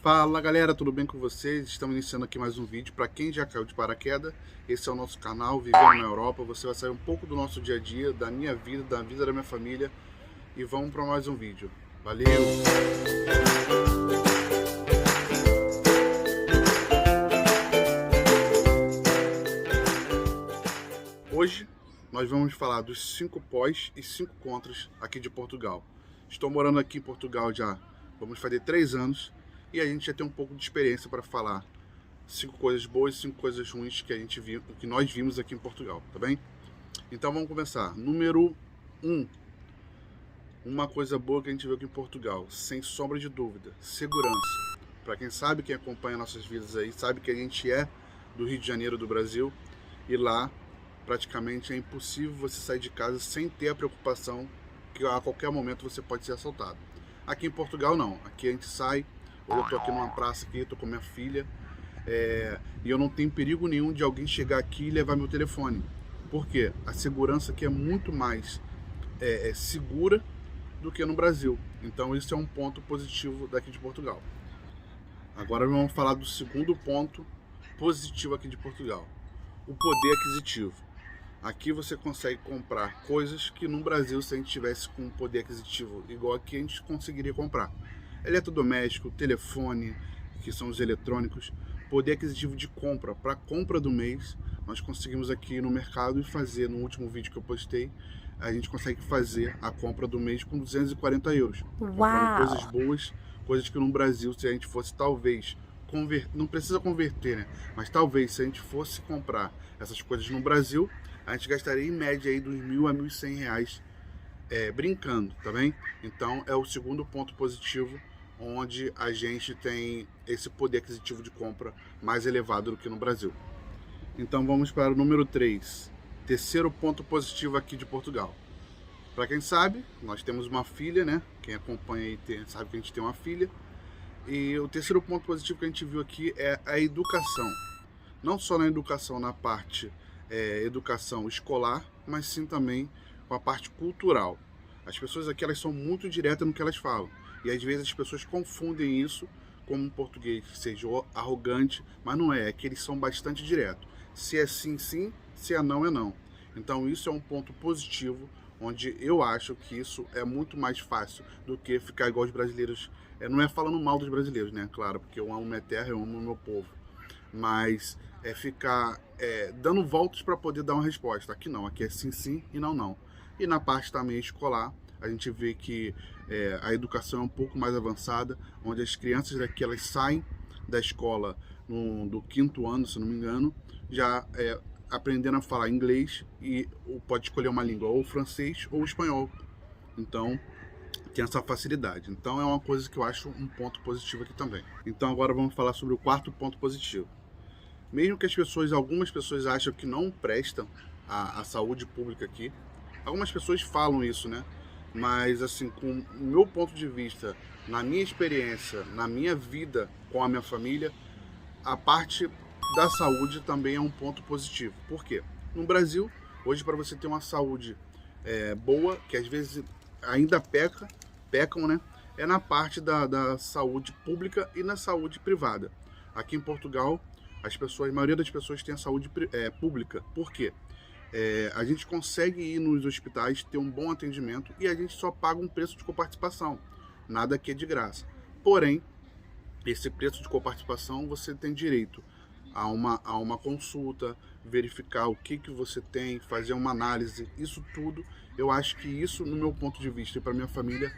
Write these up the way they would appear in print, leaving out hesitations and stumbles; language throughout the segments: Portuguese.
Fala galera, tudo bem com vocês? Estamos iniciando aqui mais um vídeo. Para quem já caiu de paraquedas, esse é o nosso canal Vivendo na Europa. Você vai saber um pouco do nosso dia a dia, da minha vida, da vida da minha família. E vamos para mais um vídeo. Valeu! Hoje nós vamos falar dos 5 pós e 5 contras aqui de Portugal. Estou morando aqui em Portugal já, vamos fazer 3 anos. E a gente já tem um pouco de experiência para falar 5 coisas boas e 5 coisas ruins que a gente viu, que nós vimos aqui em Portugal, tá bem? Então vamos começar. Número 1. Uma coisa boa que a gente viu aqui em Portugal, sem sombra de dúvida, segurança. Para quem sabe, quem acompanha nossas vidas aí, sabe que a gente é do Rio de Janeiro, do Brasil, e lá praticamente é impossível você sair de casa sem ter a preocupação que a qualquer momento você pode ser assaltado. Aqui em Portugal não, aqui a gente sai. Hoje eu tô aqui numa praça aqui, tô com minha filha, e eu não tenho perigo nenhum de alguém chegar aqui e levar meu telefone. Por quê? A segurança aqui é muito mais segura do que no Brasil. Então isso é um ponto positivo daqui de Portugal. Agora vamos falar do segundo ponto positivo aqui de Portugal. O poder aquisitivo. Aqui você consegue comprar coisas que no Brasil, se a gente tivesse com um poder aquisitivo igual aqui, a gente conseguiria comprar. Eletrodoméstico, telefone, que são os eletrônicos, poder aquisitivo de compra, para compra do mês, nós conseguimos aqui no mercado e fazer, no último vídeo que eu postei, a gente consegue fazer a compra do mês com 240 euros, comprando coisas boas, coisas que no Brasil, se a gente fosse talvez não precisa converter, né? Mas talvez se a gente fosse comprar essas coisas no Brasil, a gente gastaria em média aí dos 1.000 a 1.100 reais brincando, tá bem? Então é o segundo ponto positivo, onde a gente tem esse poder aquisitivo de compra mais elevado do que no Brasil. Então vamos para o número 3, terceiro ponto positivo aqui de Portugal. Para quem sabe, nós temos uma filha, né? Quem acompanha aí sabe que a gente tem uma filha. E o terceiro ponto positivo que a gente viu aqui é a educação. Não só na educação, na parte educação escolar, mas sim também com a parte cultural. As pessoas aqui elas são muito diretas no que elas falam. E às vezes as pessoas confundem isso como um português que seja arrogante, mas não é, é que eles são bastante diretos. Se é sim, sim, se é não. Então isso é um ponto positivo, onde eu acho que isso é muito mais fácil do que ficar igual os brasileiros. Não é falando mal dos brasileiros, né? Claro, porque eu amo minha terra, eu amo meu povo. Mas é ficar dando voltas para poder dar uma resposta. Aqui não, aqui é sim, sim e não. E na parte também escolar, a gente vê que a educação é um pouco mais avançada, onde as crianças daqui elas saem da escola do 5º ano, se não me engano, já aprendendo a falar inglês e pode escolher uma língua, ou francês ou espanhol. Então tem essa facilidade. Então é uma coisa que eu acho um ponto positivo aqui também. Então agora vamos falar sobre o quarto ponto positivo. Mesmo que algumas pessoas acham que não prestam a saúde pública aqui, algumas pessoas falam isso, né? Mas assim, com o meu ponto de vista, na minha experiência, na minha vida com a minha família, a parte da saúde também é um ponto positivo. Por quê? No Brasil, hoje para você ter uma saúde boa, que às vezes ainda pecam, né? É na parte da saúde pública e na saúde privada. Aqui em Portugal, a maioria das pessoas tem a saúde pública. Por quê? A gente consegue ir nos hospitais, ter um bom atendimento e a gente só paga um preço de coparticipação. Nada aqui é de graça. Porém, esse preço de coparticipação você tem direito a uma consulta, verificar o que você tem, fazer uma análise, isso tudo. Eu acho que isso, no meu ponto de vista e para minha família,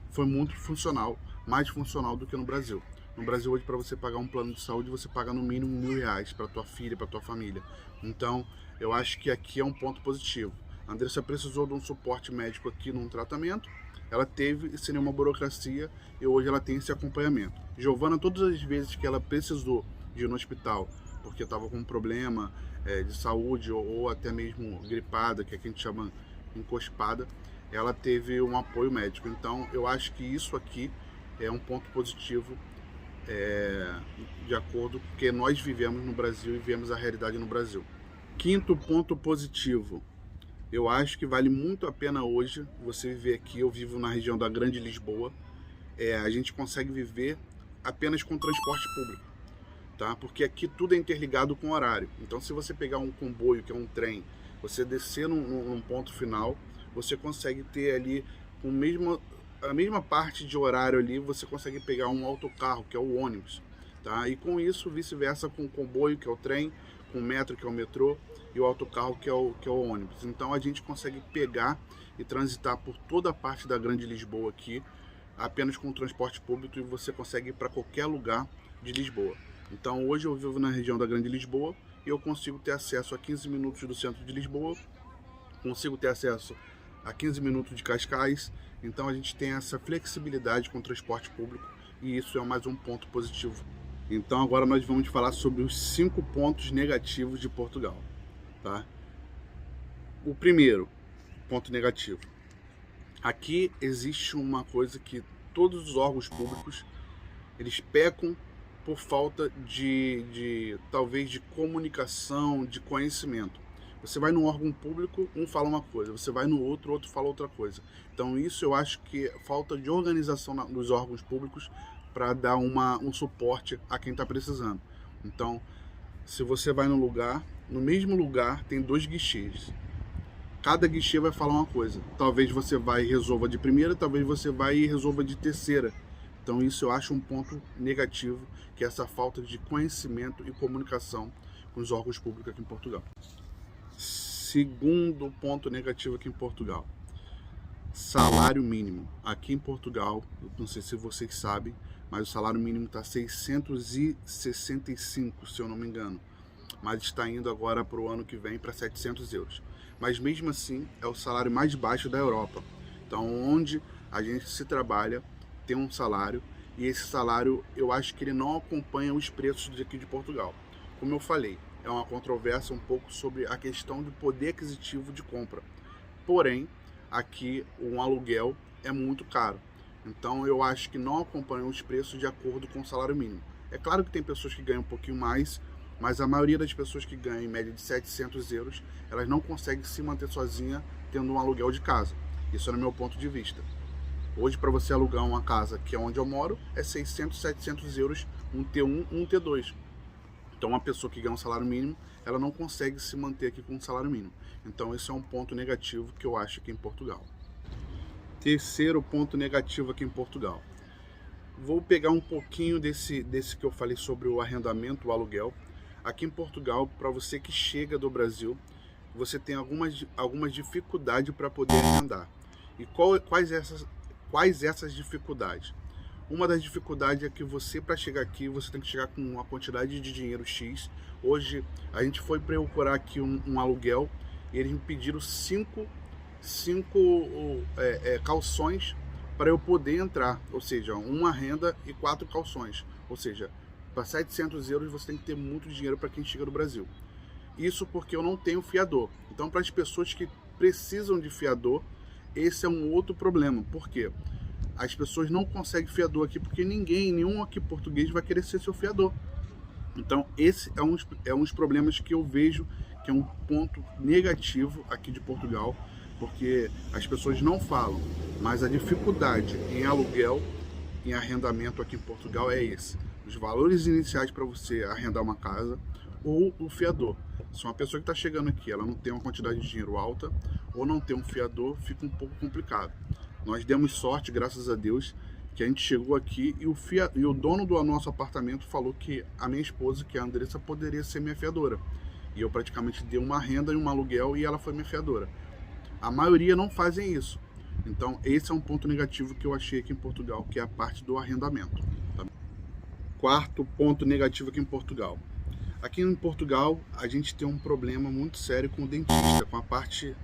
foi muito funcional, mais funcional do que no Brasil. No Brasil hoje, para você pagar um plano de saúde, você paga no mínimo R$1.000 para tua filha, para tua família. Então, eu acho que aqui é um ponto positivo. A Andressa precisou de um suporte médico aqui num tratamento, ela teve sem nenhuma burocracia e hoje ela tem esse acompanhamento. Giovana, todas as vezes que ela precisou de ir no hospital, porque estava com um problema de saúde ou até mesmo gripada, que aqui a gente chama encospada, ela teve um apoio médico. Então, eu acho que isso aqui é um ponto positivo de acordo com o que nós vivemos no Brasil e vemos a realidade no Brasil. Quinto ponto positivo, eu acho que vale muito a pena hoje você viver aqui. Eu vivo na região da Grande Lisboa, a gente consegue viver apenas com transporte público, tá? Porque aqui tudo é interligado com horário. Então, se você pegar um comboio, que é um trem, você descer num ponto final, você consegue ter ali a mesma parte de horário ali, você consegue pegar um autocarro, que é o ônibus, tá? E com isso, vice-versa com o comboio, que é o trem, com o metro, que é o metrô, e o autocarro, que é o ônibus. Então, a gente consegue pegar e transitar por toda a parte da Grande Lisboa aqui, apenas com o transporte público, e você consegue ir para qualquer lugar de Lisboa. Então, hoje eu vivo na região da Grande Lisboa e eu consigo ter acesso a 15 minutos do centro de Lisboa, consigo ter acesso a 15 minutos de Cascais. Então, a gente tem essa flexibilidade com o transporte público e isso é mais um ponto positivo. Então, agora nós vamos falar sobre os 5 pontos negativos de Portugal, tá? O primeiro ponto negativo. Aqui existe uma coisa que todos os órgãos públicos, eles pecam por falta talvez de comunicação, de conhecimento. Você vai num órgão público, um fala uma coisa, você vai no outro, outro fala outra coisa. Então isso eu acho que é falta de organização nos órgãos públicos para dar um suporte a quem está precisando. Então, se você vai no mesmo lugar tem 2 guichês. Cada guichê vai falar uma coisa. Talvez você vai e resolva de primeira, talvez você vai e resolva de terceira. Então isso eu acho um ponto negativo, que é essa falta de conhecimento e comunicação com os órgãos públicos aqui em Portugal. Segundo ponto negativo aqui em Portugal, salário mínimo. Aqui em Portugal, não sei se vocês sabem, mas o salário mínimo está 665, se eu não me engano. Mas está indo agora para o ano que vem para 700 euros. Mas mesmo assim é o salário mais baixo da Europa. Então onde a gente se trabalha tem um salário, e esse salário eu acho que ele não acompanha os preços daqui de Portugal. Como eu falei, é uma controvérsia um pouco sobre a questão do poder aquisitivo de compra. Porém, aqui um aluguel é muito caro. Então eu acho que não acompanham os preços de acordo com o salário mínimo. É claro que tem pessoas que ganham um pouquinho mais, mas a maioria das pessoas que ganham em média de 700 euros, elas não conseguem se manter sozinha tendo um aluguel de casa. Isso é no meu ponto de vista. Hoje, para você alugar uma casa, que é onde eu moro, é 600, 700 euros, um T1, um T2. Então, uma pessoa que ganha um salário mínimo, ela não consegue se manter aqui com um salário mínimo. Então, esse é um ponto negativo que eu acho aqui em Portugal. Terceiro ponto negativo aqui em Portugal. Vou pegar um pouquinho desse que eu falei sobre o arrendamento, o aluguel. Aqui em Portugal, para você que chega do Brasil, você tem algumas dificuldades para poder arrendar. E quais essas dificuldades? Uma das dificuldades é que você, para chegar aqui, você tem que chegar com uma quantidade de dinheiro X. Hoje, a gente foi procurar aqui um aluguel e eles me pediram 5 calções para eu poder entrar. Ou seja, uma renda e 4 calções. Ou seja, para 700 euros você tem que ter muito dinheiro para quem chega do Brasil. Isso porque eu não tenho fiador. Então, para as pessoas que precisam de fiador, esse é um outro problema. Por quê? As pessoas não conseguem fiador aqui porque nenhum aqui português vai querer ser seu fiador. Então, esse é um dos problemas que eu vejo que é um ponto negativo aqui de Portugal, porque as pessoas não falam, mas a dificuldade em aluguel, em arrendamento aqui em Portugal é esse. Os valores iniciais para você arrendar uma casa ou o fiador. Se uma pessoa que está chegando aqui, ela não tem uma quantidade de dinheiro alta ou não tem um fiador, fica um pouco complicado. Nós demos sorte, graças a Deus, que a gente chegou aqui e o dono do nosso apartamento falou que a minha esposa, que é a Andressa, poderia ser minha fiadora. E eu praticamente dei uma renda e um aluguel e ela foi minha fiadora. A maioria não fazem isso. Então esse é um ponto negativo que eu achei aqui em Portugal, que é a parte do arrendamento. Tá? Quarto ponto negativo aqui em Portugal. Aqui em Portugal a gente tem um problema muito sério com o dentista, com a parte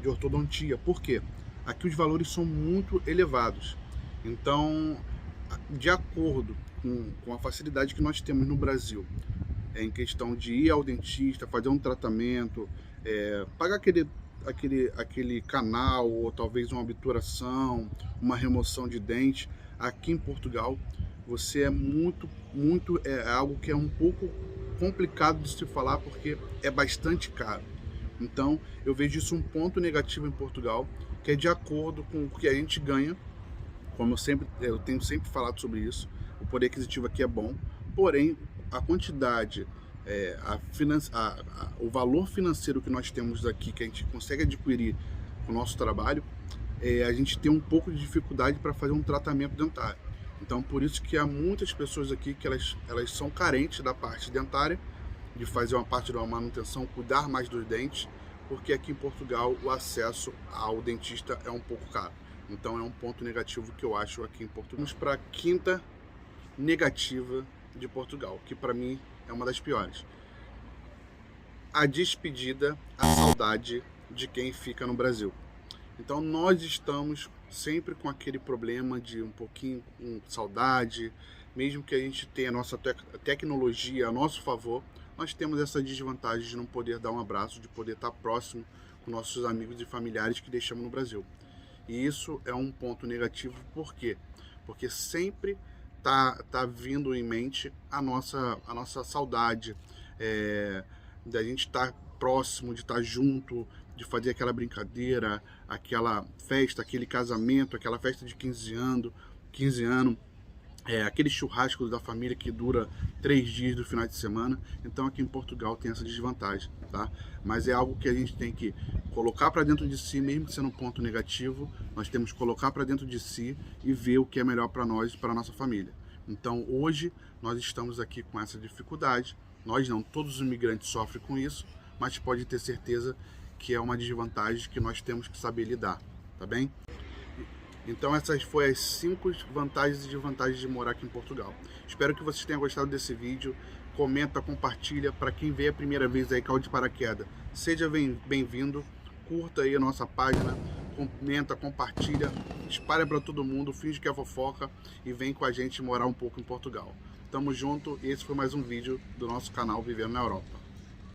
de ortodontia. Por quê? Aqui os valores são muito elevados. Então, de acordo com a facilidade que nós temos no Brasil, em questão de ir ao dentista, fazer um tratamento, pagar aquele canal, ou talvez uma obturação, uma remoção de dente, aqui em Portugal, você é algo que é um pouco complicado de se falar, porque é bastante caro. Então, eu vejo isso um ponto negativo em Portugal, que é de acordo com o que a gente ganha. Como eu tenho sempre falado sobre isso, o poder aquisitivo aqui é bom, porém a quantidade, o valor financeiro que nós temos aqui, que a gente consegue adquirir com o nosso trabalho, a gente tem um pouco de dificuldade para fazer um tratamento dentário. Então, por isso que há muitas pessoas aqui que elas são carentes da parte dentária, de fazer uma parte de uma manutenção, cuidar mais dos dentes, porque aqui em Portugal o acesso ao dentista é um pouco caro. Então é um ponto negativo que eu acho aqui em Portugal. Vamos para a quinta negativa de Portugal, que para mim é uma das piores. A despedida, a saudade de quem fica no Brasil. Então nós estamos sempre com aquele problema de um pouquinho com saudade, mesmo que a gente tenha a nossa tecnologia a nosso favor, nós temos essa desvantagem de não poder dar um abraço, de poder estar próximo com nossos amigos e familiares que deixamos no Brasil. E isso é um ponto negativo, por quê? Porque sempre tá vindo em mente a nossa saudade, da gente estar próximo, de estar junto, de fazer aquela brincadeira, aquela festa, aquele casamento, aquela festa de 15 anos, aquele churrasco da família que dura 3 dias do final de semana. Então aqui em Portugal tem essa desvantagem, tá? Mas é algo que a gente tem que colocar para dentro de si, mesmo sendo um ponto negativo, nós temos que colocar para dentro de si e ver o que é melhor para nós e para a nossa família. Então hoje nós estamos aqui com essa dificuldade, nós não, todos os imigrantes sofrem com isso, mas pode ter certeza que é uma desvantagem que nós temos que saber lidar, tá bem? Então essas foram as 5 vantagens e desvantagens de morar aqui em Portugal. Espero que vocês tenham gostado desse vídeo. Comenta, compartilha. Para quem veio a primeira vez aí, caiu de paraquedas, seja bem-vindo. Curta aí a nossa página, comenta, compartilha, espalha para todo mundo, finge que é fofoca e vem com a gente morar um pouco em Portugal. Tamo junto e esse foi mais um vídeo do nosso canal Vivendo na Europa.